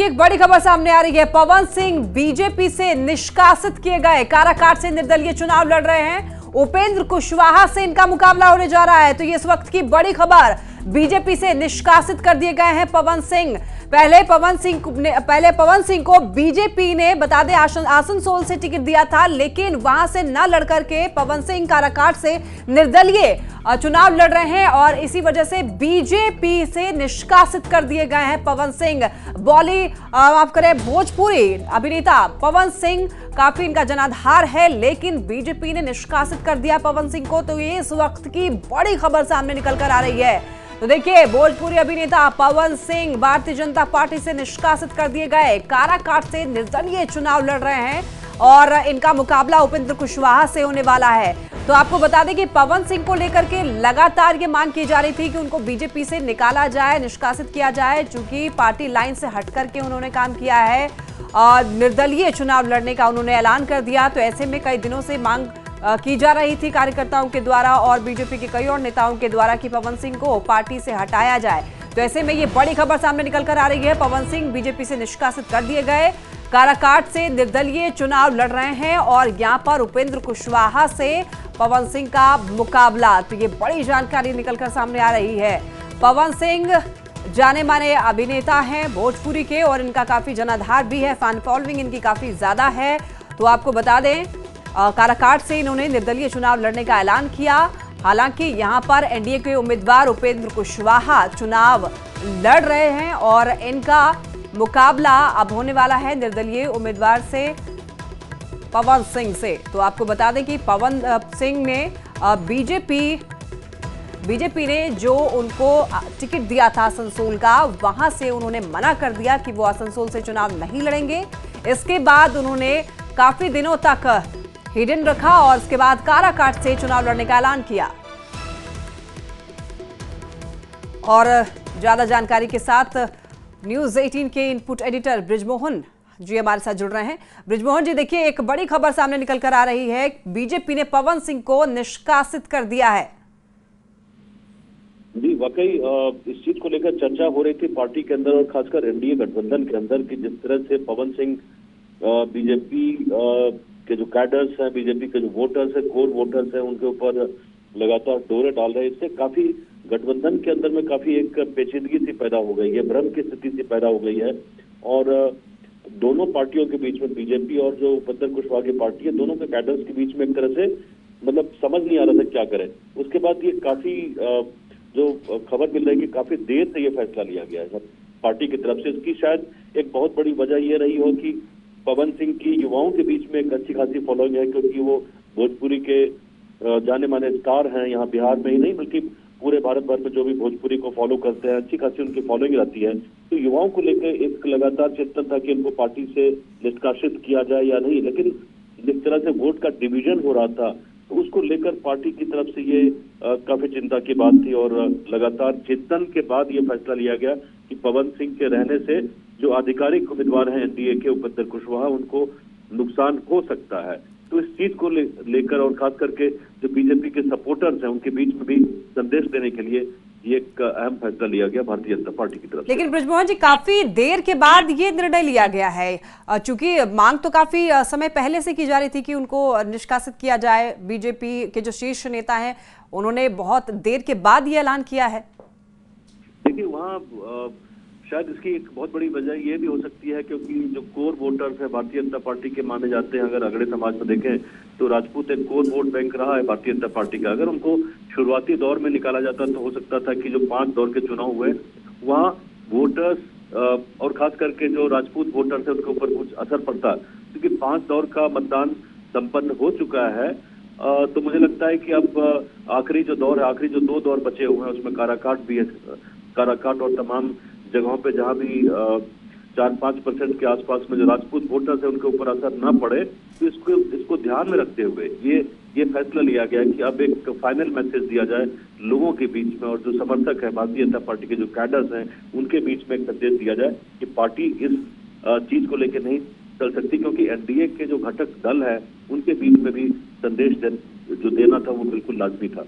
की एक बड़ी खबर सामने आ रही है। पवन सिंह बीजेपी से निष्कासित किए गए, काराकाट से निर्दलीय चुनाव लड़ रहे हैं। उपेंद्र कुशवाहा से इनका मुकाबला होने जा रहा है। तो ये इस वक्त की बड़ी खबर, बीजेपी से निष्कासित कर दिए गए हैं पवन सिंह। पहले पवन सिंह को बीजेपी ने बता दें आसनसोल से टिकट दिया था, लेकिन वहां से न लड़कर के पवन सिंह काराकाट से निर्दलीय चुनाव लड़ रहे हैं और इसी वजह से बीजेपी से निष्कासित कर दिए गए हैं पवन सिंह। माफ करें, भोजपुरी अभिनेता पवन सिंह, काफी इनका जनाधार है, लेकिन बीजेपी ने निष्कासित कर दिया पवन सिंह को। तो ये इस वक्त की बड़ी खबर सामने निकल कर आ रही है। तो देखिए, भोजपुरी अभिनेता पवन सिंह भारतीय जनता पार्टी से निष्कासित कर दिए गए, काराकाट से निर्दलीय चुनाव लड़ रहे हैं और इनका मुकाबला उपेंद्र कुशवाहा से होने वाला है। तो आपको बता दें कि पवन सिंह को लेकर के लगातार ये मांग की जा रही थी कि उनको बीजेपी से निकाला जाए, निष्कासित किया जाए, चूंकि पार्टी लाइन से हट करके उन्होंने काम किया है और निर्दलीय चुनाव लड़ने का उन्होंने ऐलान कर दिया। तो ऐसे में कई दिनों से मांग की जा रही थी कार्यकर्ताओं के द्वारा और बीजेपी के कई और नेताओं के द्वारा कि पवन सिंह को पार्टी से हटाया जाए। तो ऐसे में ये बड़ी खबर सामने निकल कर आ रही है। पवन सिंह बीजेपी से निष्कासित कर दिए गए, काराकाट से निर्दलीय चुनाव लड़ रहे हैं और यहां पर उपेंद्र कुशवाहा से पवन सिंह का मुकाबला। तो ये बड़ी जानकारी निकलकर सामने आ रही है। पवन सिंह जाने माने अभिनेता हैं भोजपुरी के और इनका काफी जनाधार भी है, फैन फॉलोइंग इनकी काफी ज्यादा है। तो आपको बता दें, काराकाट से इन्होंने निर्दलीय चुनाव लड़ने का ऐलान किया। हालांकि यहां पर एनडीए के उम्मीदवार उपेंद्र कुशवाहा चुनाव लड़ रहे हैं और इनका मुकाबला अब होने वाला है निर्दलीय उम्मीदवार से, पवन सिंह से। तो आपको बता दें कि पवन सिंह ने बीजेपी ने जो उनको टिकट दिया था आसनसोल का, वहां से उन्होंने मना कर दिया कि वो आसनसोल से चुनाव नहीं लड़ेंगे। इसके बाद उन्होंने काफी दिनों तक हिडन रखा और उसके बाद काराकाट से चुनाव लड़ने का ऐलान किया। और ज्यादा जानकारी के साथ न्यूज 18 के इनपुट एडिटर ब्रिजमोहन जी हमारे साथ जुड़ रहे हैं। ब्रिजमोहन जी, देखिए, एक बड़ी खबर सामने निकल कर आ रही है, बीजेपी ने पवन सिंह को निष्कासित कर दिया है। जी, वाकई इस चीज को लेकर चर्चा हो रही थी पार्टी के अंदर और खासकर एनडीए गठबंधन के अंदर कि जिस तरह से पवन सिंह बीजेपी के जो कैडर्स हैं, बीजेपी के जो वोटर्स हैं, कोर वोटर्स हैं, उनके ऊपर लगातार डोरे डाल रहे हैं। इससे काफी गठबंधन के अंदर में काफी एक पेचीदगी सी पैदा हो गई है, भ्रम की स्थिति सी पैदा हो गई है और दोनों पार्टियों के बीच में, बीजेपी और जो उपेंद्र कुशवाहा की पार्टी है, दोनों के कैडर्स के बीच में एक तरह से मतलब समझ नहीं आ रहा था क्या करें। उसके बाद ये काफी जो खबर मिल रही है कि काफी देर से ये फैसला लिया गया है पार्टी की तरफ से। इसकी शायद एक बहुत बड़ी वजह ये रही हो कि पवन सिंह की युवाओं के बीच में एक अच्छी खासी फॉलोइंग है, क्योंकि वो भोजपुरी के जाने माने स्टार हैं, यहाँ बिहार में ही नहीं बल्कि पूरे भारत भर में जो भी भोजपुरी को फॉलो करते हैं, अच्छी खासी उनकी फॉलोइंग रहती है। तो युवाओं को लेकर एक लगातार चिंतन था कि इनको पार्टी से निष्कासित किया जाए या नहीं, लेकिन जिस तरह से वोट का डिवीजन हो रहा था तो उसको लेकर पार्टी की तरफ से ये काफी चिंता की बात थी और लगातार चिंतन के बाद ये फैसला लिया गया कि पवन सिंह के रहने से जो आधिकारिक उम्मीदवार हैं एनडीए के उपेंद्र कुशवाहा, उनको नुकसान हो सकता है। तो इस चीज को लेकर और खास करके जो बीजेपी के सपोर्टर्स हैं उनके बीच में भी संदेश देने के लिए ये एक अहम फैसला लिया गया भारतीय जनता पार्टी की तरफ। लेकिन ब्रिजमोहन जी, काफी देर के बाद ये निर्णय लिया गया है, चूंकि मांग तो काफी समय पहले से की जा रही थी कि उनको निष्कासित किया जाए। बीजेपी के जो शीर्ष नेता हैं उन्होंने बहुत देर के बाद ये ऐलान किया है। देखिए, वहाँ शायद इसकी एक बहुत बड़ी वजह ये भी हो सकती है क्योंकि जो कोर वोटर्स है भारतीय जनता पार्टी के माने जाते हैं, अगर अगड़े समाज में देखें तो राजपूत एक कोर वोट बैंक रहा है भारतीय जनता पार्टी का। अगर उनको शुरुआती दौर में निकाला जाता तो हो सकता था कि जो 5 दौर के चुनाव हुए वहाँ वोटर्स और खास करके जो राजपूत वोटर्स है उनके ऊपर कुछ असर पड़ता, क्योंकि 5 दौर का मतदान संपन्न हो चुका है। तो मुझे लगता है कि अब आखिरी जो दौर है, आखिरी जो 2 दौर बचे हुए हैं उसमें काराकाट भी है, काराकाट और तमाम जगहों पे जहां भी 4-5% के आसपास में जो राजपूत वोटर्स है उनके ऊपर असर न पड़े, तो इसको ध्यान में रखते हुए ये फैसला लिया गया कि अब एक फाइनल मैसेज दिया जाए लोगों के बीच में और जो समर्थक है भारतीय जनता पार्टी के जो कैडर्स हैं उनके बीच में एक संदेश दिया जाए कि पार्टी इस चीज को लेकर नहीं चल सकती, क्योंकि एनडीए के जो घटक दल है उनके बीच में भी संदेश जो देना था वो बिल्कुल लाजमी था।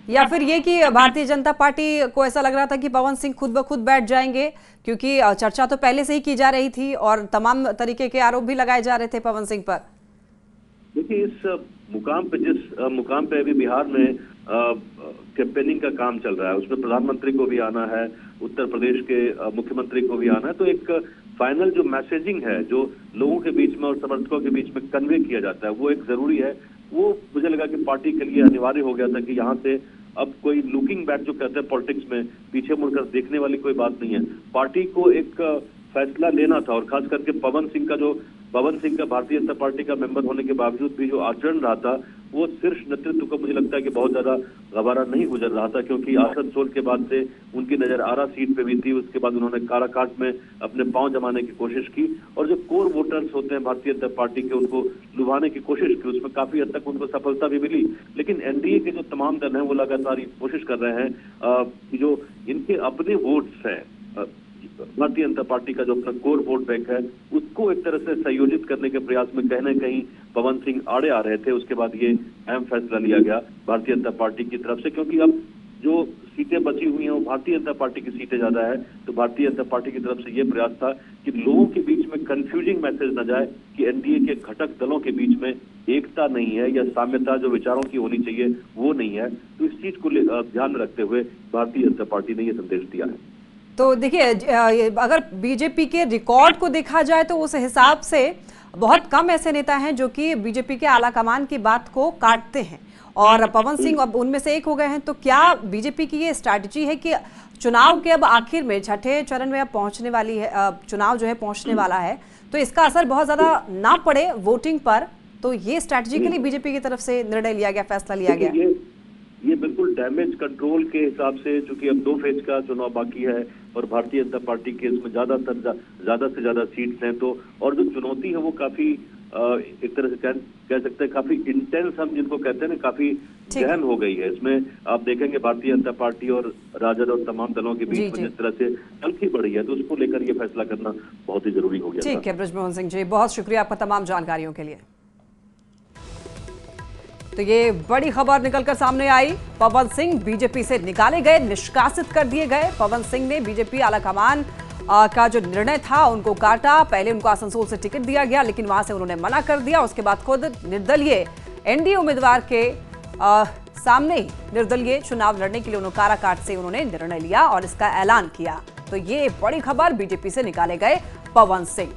या फिर ये कि भारतीय जनता पार्टी को ऐसा लग रहा था कि पवन सिंह खुद ब खुद बैठ जाएंगे, क्योंकि चर्चा तो पहले से ही की जा रही थी और तमाम तरीके के आरोप भी लगाए जा रहे थे पवन सिंह पर। देखिए, इस मुकाम पे जिस मुकाम पे अभी बिहार में कैंपेनिंग का काम चल रहा है, उसमें प्रधानमंत्री को भी आना है, उत्तर प्रदेश के मुख्यमंत्री को भी आना है, तो एक फाइनल जो मैसेजिंग है जो लोगों के बीच में और समर्थकों के बीच में कन्वे किया जाता है, वो एक जरूरी है। वो मुझे लगा कि पार्टी के लिए अनिवार्य हो गया था कि यहाँ से अब कोई लुकिंग बैक जो कहते हैं पॉलिटिक्स में, पीछे मुड़कर देखने वाली कोई बात नहीं है। पार्टी को एक फैसला लेना था और खास करके पवन सिंह का भारतीय जनता पार्टी का मेंबर होने के बावजूद भी जो आचरण रहा था, वो शीर्ष नेतृत्व को मुझे लगता है कि बहुत ज्यादा गवारा नहीं गुजर रहा था, क्योंकि आसनसोल के बाद से उनकी नजर आरा सीट पे भी थी। उसके बाद उन्होंने काराकाट में अपने पांव जमाने की कोशिश की और जो कोर वोटर्स होते हैं भारतीय जनता पार्टी के, उनको लुभाने की कोशिश की। उसमें काफी हद तक उनको सफलता भी मिली, लेकिन एनडीए के जो तमाम दल हैं वो लगातार कोशिश कर रहे हैं कि जो इनके अपने वोट्स हैं, भारतीय जनता पार्टी का जो अपना कोर वोट बैंक है, उसको एक तरह से संयोजित करने के प्रयास में कहीं न कहीं पवन सिंह आड़े आ रहे थे। उसके बाद ये अहम फैसला लिया गया भारतीय जनता पार्टी की तरफ से, क्योंकि अब जो सीटें बची हुई हैं वो भारतीय जनता पार्टी की सीटें ज्यादा है, तो भारतीय जनता पार्टी की तरफ से ये प्रयास था कि लोगों के बीच में कंफ्यूजिंग मैसेज न जाए कि एनडीए के घटक दलों के बीच में एकता नहीं है या साम्यता जो विचारों की होनी चाहिए वो नहीं है। तो इस चीज को ध्यान में रखते हुए भारतीय जनता पार्टी ने यह संदेश दिया है। तो देखिए, अगर बीजेपी के रिकॉर्ड को देखा जाए तो उस हिसाब से बहुत कम ऐसे नेता हैं जो कि बीजेपी के आला कमान की बात को काटते हैं, और पवन सिंह अब उनमें से एक हो गए हैं। तो क्या बीजेपी की ये स्ट्रैटेजी है कि चुनाव के अब आखिर में छठे चरण में अब पहुंचने वाली है, चुनाव जो है पहुंचने वाला है, तो इसका असर बहुत ज्यादा ना पड़े वोटिंग पर, तो ये स्ट्रैटेजी के लिए बीजेपी की तरफ से निर्णय लिया गया, फैसला लिया गया? ये बिल्कुल डैमेज कंट्रोल के हिसाब से, चूंकि अब 2 फेज का चुनाव बाकी है और भारतीय जनता पार्टी के इसमें ज्यादा से ज्यादा सीट्स हैं, तो और जो चुनौती है वो काफी एक तरह से कह सकते हैं काफी इंटेंस, हम जिनको कहते हैं ना, काफी गहन हो गई है। इसमें आप देखेंगे भारतीय जनता पार्टी और राजद और तमाम दलों के बीच में जिस तरह से तलखी बढ़ी है, तो उसको लेकर ये फैसला करना बहुत ही जरूरी हो गया। ठीक है बृजमोहन सिंह जी, बहुत शुक्रिया आपका तमाम जानकारियों के लिए। तो ये बड़ी खबर निकलकर सामने आई, पवन सिंह बीजेपी से निकाले गए, निष्कासित कर दिए गए। पवन सिंह ने बीजेपी आलाकमान का जो निर्णय था उनको काटा। पहले उनको आसनसोल से टिकट दिया गया, लेकिन वहां से उन्होंने मना कर दिया। उसके बाद खुद निर्दलीय एनडीए उम्मीदवार के सामने ही निर्दलीय चुनाव लड़ने के लिए उन्होंने काराकाट से उन्होंने निर्णय लिया और इसका ऐलान किया। तो ये बड़ी खबर, बीजेपी से निकाले गए पवन सिंह।